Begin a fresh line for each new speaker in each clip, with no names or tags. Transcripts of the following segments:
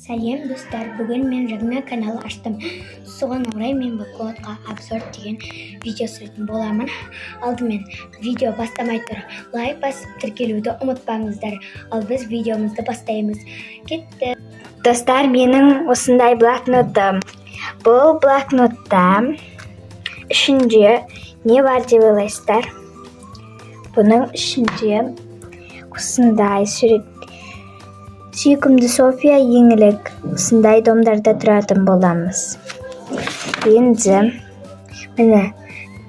Сәлем достар, бүгін мен жаңа канал аштым. Соған орай мен бұл кодқа обзор деген видео түсіретін боламын. Алдымен видео бастамай тұр лайк басып тіркелуді ұмытпаңыздар. Ал біз видеомызды бастаймыз. Кетті. Достар, менің осындай блокнотым. Бұл блокнотта ішінде не бар деп ойлайсыздар? Бұның ішінде осындай сурет. Сүйкімді София еңлік осындай домдарда тұратын боламыз. Енді міне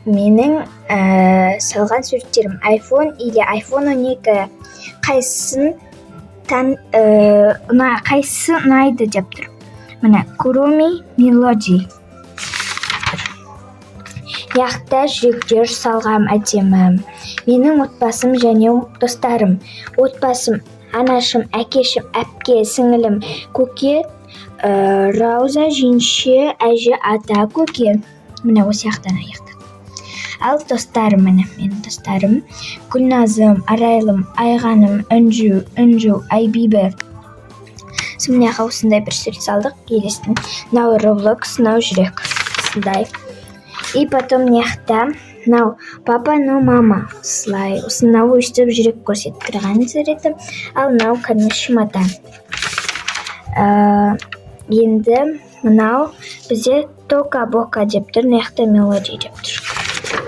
менің салған суреттерім iPhone или iPhone 12 қайсысы ұнайды деп тұр. Міне Kuromi Melody. Яқта жүректер салғам әдемі. Менің отбасым және достарым. Отбасым анашым, әкешім, әпке, сіңілім, көке, Рауза, жеңше, әже, ата, көке. Міне осы яқтан аяқтан. Ал достарым, міне менің достарым. Гүлназым, Арайлым, Айғаным, Үнжу, Айбибі. Міне осындай бір сурет салдық. Елестің. Мынау Roblox, мынау жүрек. Осындай. И потом яқта мынау папа, мама. Осылай. Осынау өстіп жүрек көрсетіп тұрған суреті. Ал мынау шымата. Енді мынау бізде тока-бока деп тұр, яқта мелодия деп тұр.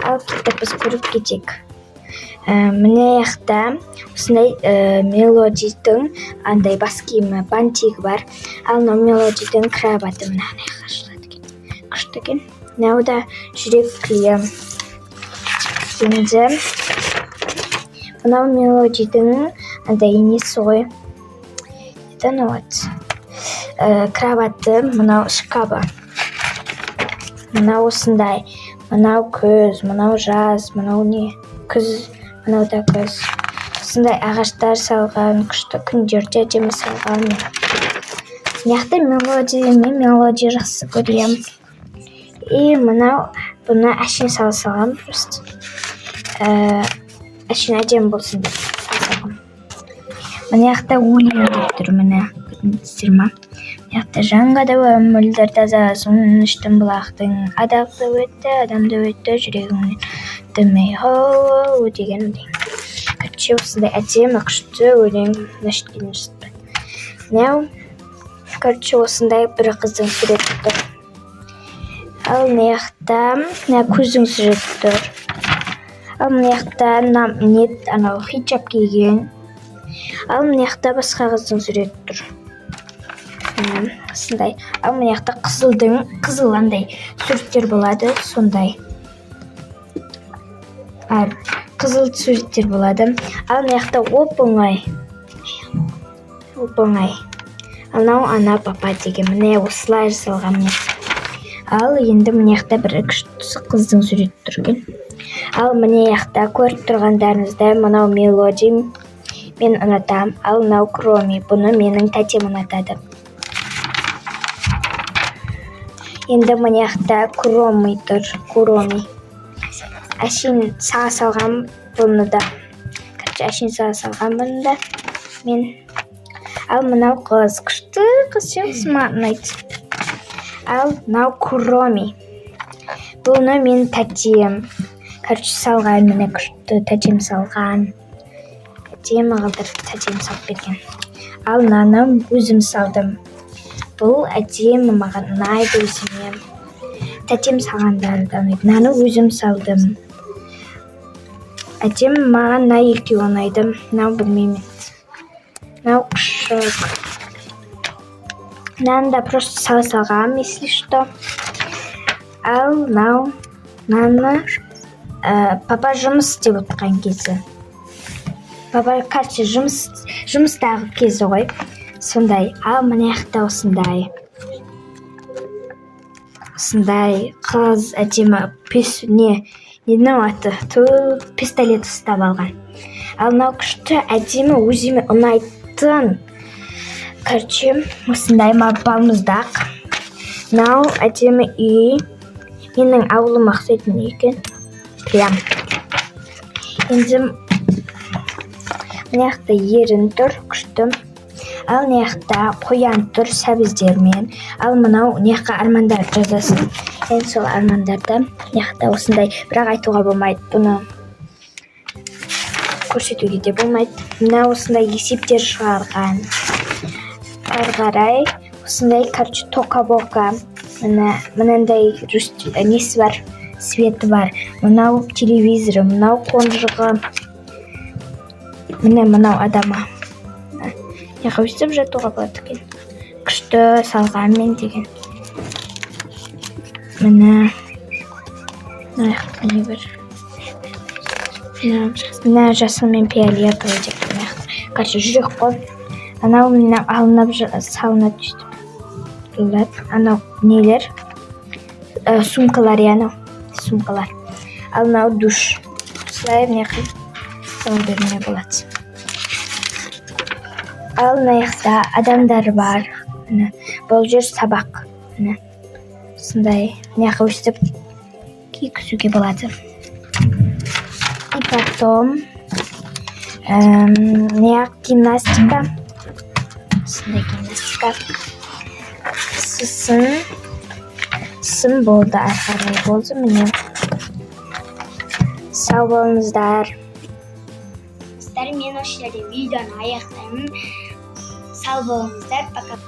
Ал кеттік біз көріп кетейік. Міне яқта осындай мелодидің андай бас киімі, бантигі бар. Ал мынау мелодидің кроваты мына қашылады. Күшті екен. Мынау да жүрек клеем. Енді мынау мелодидің андай несі ғой. Кроваты, мынау шкафы. Мынау осындай. Мынау көз, мынау жаз, мынау не? Күз, мынау да көз. Осындай ағаштар салған, күшті күндерде әдемі салған. Яқты мелодия жақсы көрем. И мынау бұны әшейін салған просто. Әшейін әдемі болсын деп салған. Мына яқта өлең деп тұр, міне көрдіңіздер ма? Яқта жаңғада өмірлер таза, соның іштің бұлақтың. Адақты өтті, адамды өтті, жүрегімнен дымай хоу деген өлең. Короче, осындай әдемі күшті өлең нәштілін жасты. Мынау, короче, осындай бір қыздың суреті тұр. Ал мына яқта көздің суреті тұр. Ал мына яқта анау хиджаб киген. Ал мына яқта басқа қыздың суреті тұр. Осындай. Ал мына яқта қызыл андай суреттер болады, сондай. Қызыл суреттер болады. Ал мына яқта оп-оңай. Ал мынау ана, папа деген міне осылай жасалған. Ал енді мына яқта бір күшті қыздың суреті тұрген. Ал мына яқта көріп тұрғандарыңызда мынау мелодия мен ұнатам. Ал мынау Kuromi, бұны менің тәтем ұнатады. Енді мына яқта Kuromi тұр, Kuromi. Әшейін саға салған бұны да. Әшейін саға салған бұны да. Ал мынау қыз, күшті қыз сен ұнайды. Ал мынау Kuromi. Бұны мен тәтем. Салған, міне күшті тәтем салған. Тәтем ағылдыр, тәтем салып берген. Ал мынаны өзім салдым. Бұл әдемі маған ұнайды өзіме. Тәтем салғандары да ұнайды. Мынаны өзім салдым. Әдемі маған мына екеуі ұнайды. Мынау білмеймін. Мынау күшік. Мынаны да просто салғам, если что. Ал мынаны папа жұмыс істеп отырған кезі. Папа қарсы жұмыстағы кезі ғой. Сондай. Ал мына яқта осындай. Осындай қыз әдемі ненің аты? Пистолет ұстап алған. Ал мынау күшті әдемі өзіме ұнайтын. Короче, осындай балмұздақ. Мынау әдемі үй. Менің ауылым ұқсайтын екен. Прям. Енді мына яқта ерін тұр, күшті. Ал мына қоян тұр сәбіздермен. Ал мынау мына армандар жазасың. Енді сол армандарды мына осындай, бірақ айтуға болмайды. Бұны көрсетуге де болмайды. Мына осындай есептер шығарған. Ары қарай осындай тока-бока. Мынандай несі бар, светі бар. Мынау телевизоры, мынау қонжығы. Мынау адамы. Өйстіп жатуға болады екен. Күшті салғанмен деген. Мына жасылмен фиолетовый деп. Короче, жүрек қой. Анау алынып салынады өйстіп. Анау нелер? Сумкалар, анау. Сумкалар. Ал мынау душ. Осылай беруіне болады. Ал мына адамдар бар. Бұл жер сабақ. Осындай өйстіп кигізуге болады. И потом гимнастика. Осындай гимнастика. Сын болды, арқарай болды. Міне. Сау болыңыздар. Мен осы жерде видеоны аяқтаймын. Сау болыңыздар. Пока.